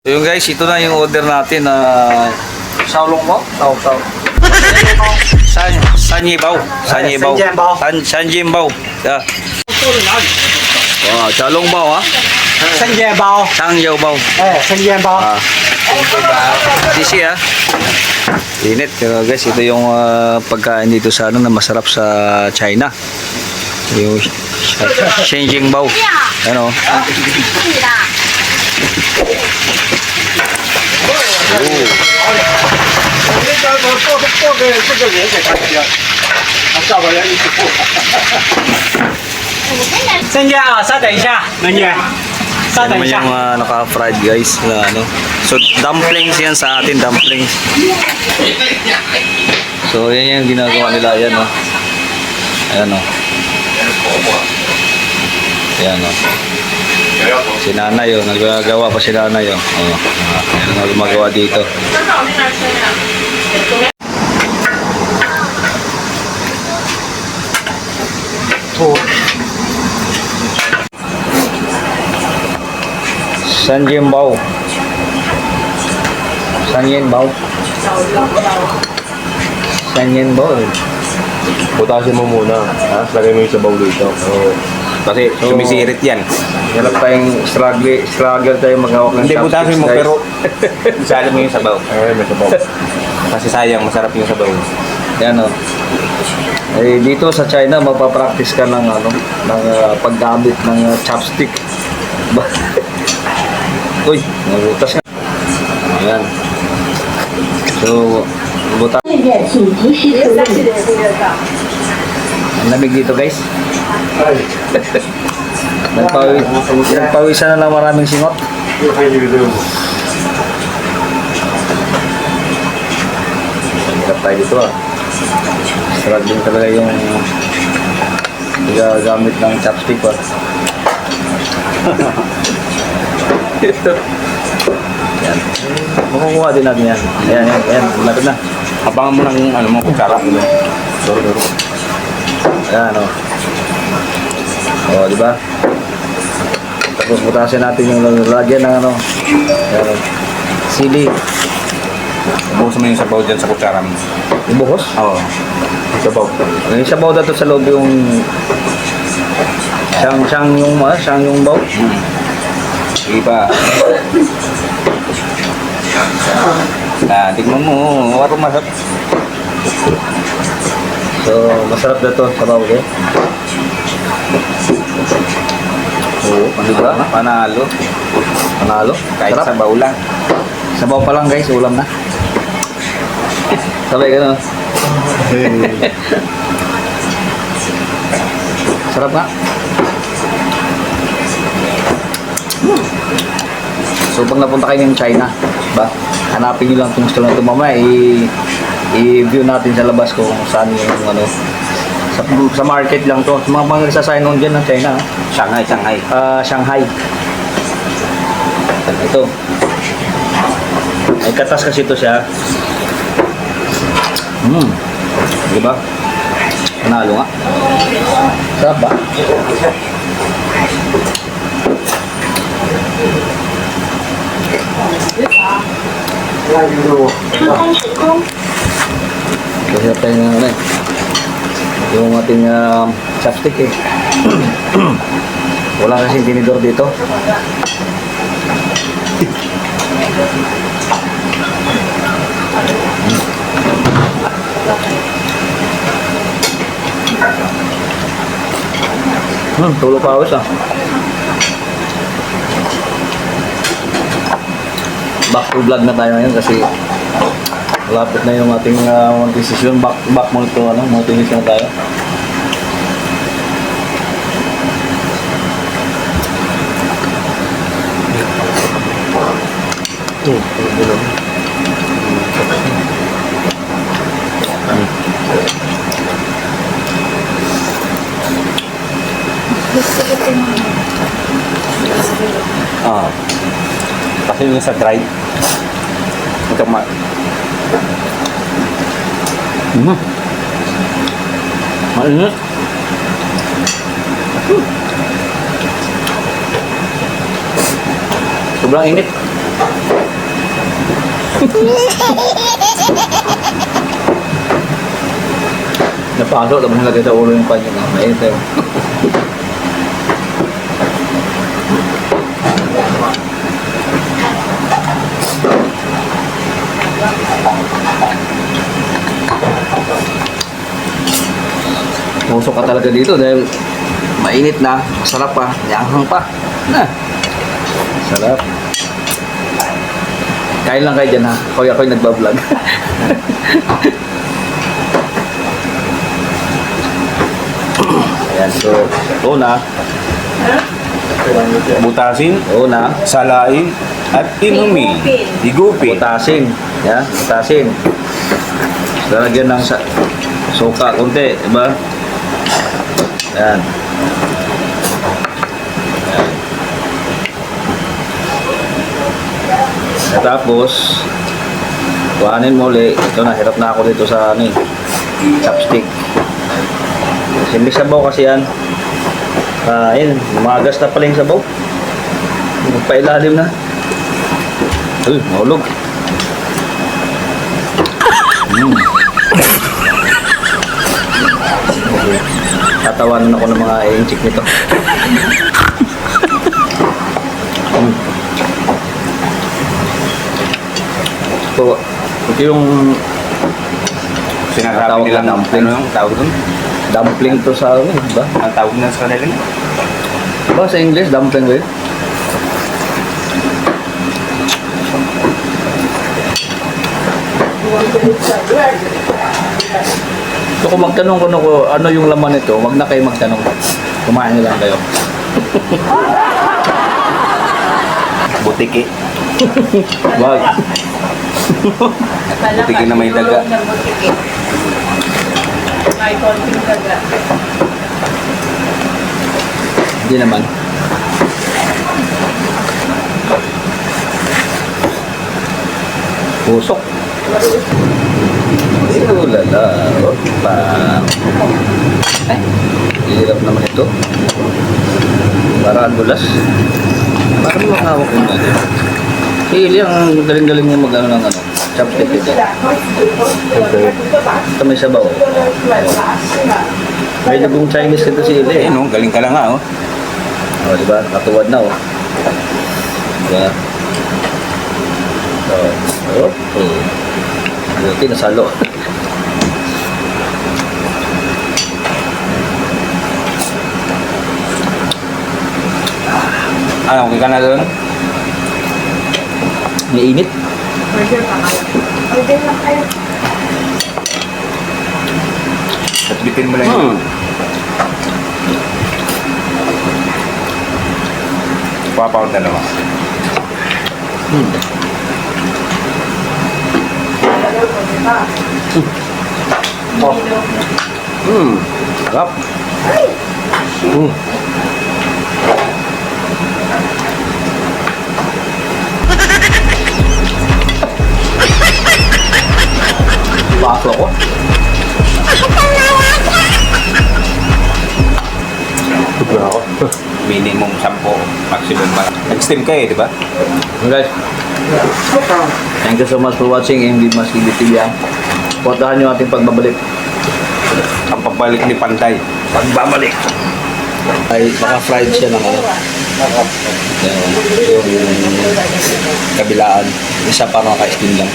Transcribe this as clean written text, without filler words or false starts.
So yun guys, ito na yung order natin na Shaolong mo? Sao. Sanjibaw. Sanjibaw. Yeah. Wow, Shaolong bao ha? Sanjibaw. Sanjibaw. Sanjibaw. Sisi ha. Init. Pero guys, ito yung pagkain dito sa ano na masarap sa China. Yung Sanjibaw. Ano? Yan naman yung naka-fried guys na ano. So dumplings yan sa atin, dumplings. So yan yung ginagawa nila, ayan o. Ayan o. Ayan o. Si nanay o, nagagawa pa si nanay o. Ayan ang gumagawa dito. Sanjibaw. Butasin mo muna, ha? Lagay mo yung sabaw dito. Kasi sumisirit yan. Hirap tayong struggle tayo maghawak ng Hindi, butasin mo, guys. pero isali mo yung sabaw. May sabaw. Kasi sayang, masarap yung sabaw. Yan o. Eh, dito sa China, mapapractice ka ng, ano, ng paggamit ng chopstick. Uy, nabutas nga. Ayan. So, buta. Ang lamig dito guys. Nagpawisan na lang maraming singot. Hirap tayo dito ah. Struggling talaga yung gamit ng chopstick ah. Yan. Makukuha din natin yan. Ayan. Malapit na. Abangan mo ng ano mo, kutsara. Duro. Ayan o. O, diba? Tapos butasin natin yung lagyan ng ano. Ayan o. Sili. Bukas mo yung sabaw dyan sa kutsara mo. Ibuhos? Oo. Sabaw. Yung sabaw dato sa loob yung siyang yung baw. Sige pa. Tignan mo. Waro masarap. So, masarap na to sabaw eh. Oo, Diba? Panalo. panalo. Kahit Sarap. sabaw lang. Sabaw pa lang guys, ulam na. Sabay gano'n. Sarap nga. So pag napunta kayo ng China, ba? Hanapin niyo lang itong store na ito mamaya. I-view natin sa labas kung saan yung ano. Sa market lang to. Mga nagsasign on dyan ng China. Shanghai. Shanghai. Ito. Ay katas kasi ito siya. Diba? Panalo nga. Sarap ba? Kasi tayo ng ano eh. Yung ating chopstick eh. Wala kasing tinidor dito. Tulo pa awis ah. Back to vlog na tayo ngayon kasi malapit na yung ating decision. Back mo ito, motivation na tayo. Kasi yung sa dried. Ito Mainit. Sobrang init. Napasok, tapos nilagay sa ulo yung kanya. No? Mainit na yun. Tusok ka talaga dito dahil mainit na, sarap pa, yanghang pa. Na. Sarap. Kain lang kayo dyan ha. Ako'y nagbablog. Ayan, so, una, Butasin, una, salain, at inumin. Higupin. butasin. Yan, butasin. Lalagyan ng suka konti, diba? Yan. Yan. At tapos, kuhanin mo ulit. Ito na, hirap na ako dito sa ano, chopstick. Kasi may sabaw kasi yan. Ayun, umagas na pala yung sabaw. Pailalim na. Uy, mahulog. Tatawanan ako ng mga inchik nito. So, ito yung Sinasabi tawag nilang na dumpling. ano yung tawag doon? Dumpling to sa ano, ba? Ang tawag na sa kanila. Ba sa English, dumpling ba yun? So kung magtanong ko ano yung laman nito, wag na kayo magtanong. Kumain na lang kayo. Butiki. Wag. Butiki na may daga. May konting daga. Hindi naman. Pusok. Lala. Opa. Ay, hirap naman ito. Para ang dulas. Parang makahawak yung ano. Si Ili ang galing-galing mo mag-ano ng ano. Chopstick ito. Ito may sabaw. May nagong Chinese ito si Ili. Eh, no? Galing ka lang nga, oh. O, diba? Katuwad na, oh. Diba? So, oh. Buti, nasalo. Ano, okay ka na doon? May init. Order pa kayo. Order lang kayo. At bitin mo lang yun. Papaw dalawa. Oh. Sarap. Baso ko. Tugla ako. Minimum 10, maximum pa. Nag-steam ka eh, di ba? Guys, thank you so much for watching MB Mas TV. Puntahan nyo ating pagbabalik. Ang pagbalik ni Panday. Pagbabalik. Ay, naka-fried siya ng ano. Yung kabilaan. Isa pa naka-steam lang.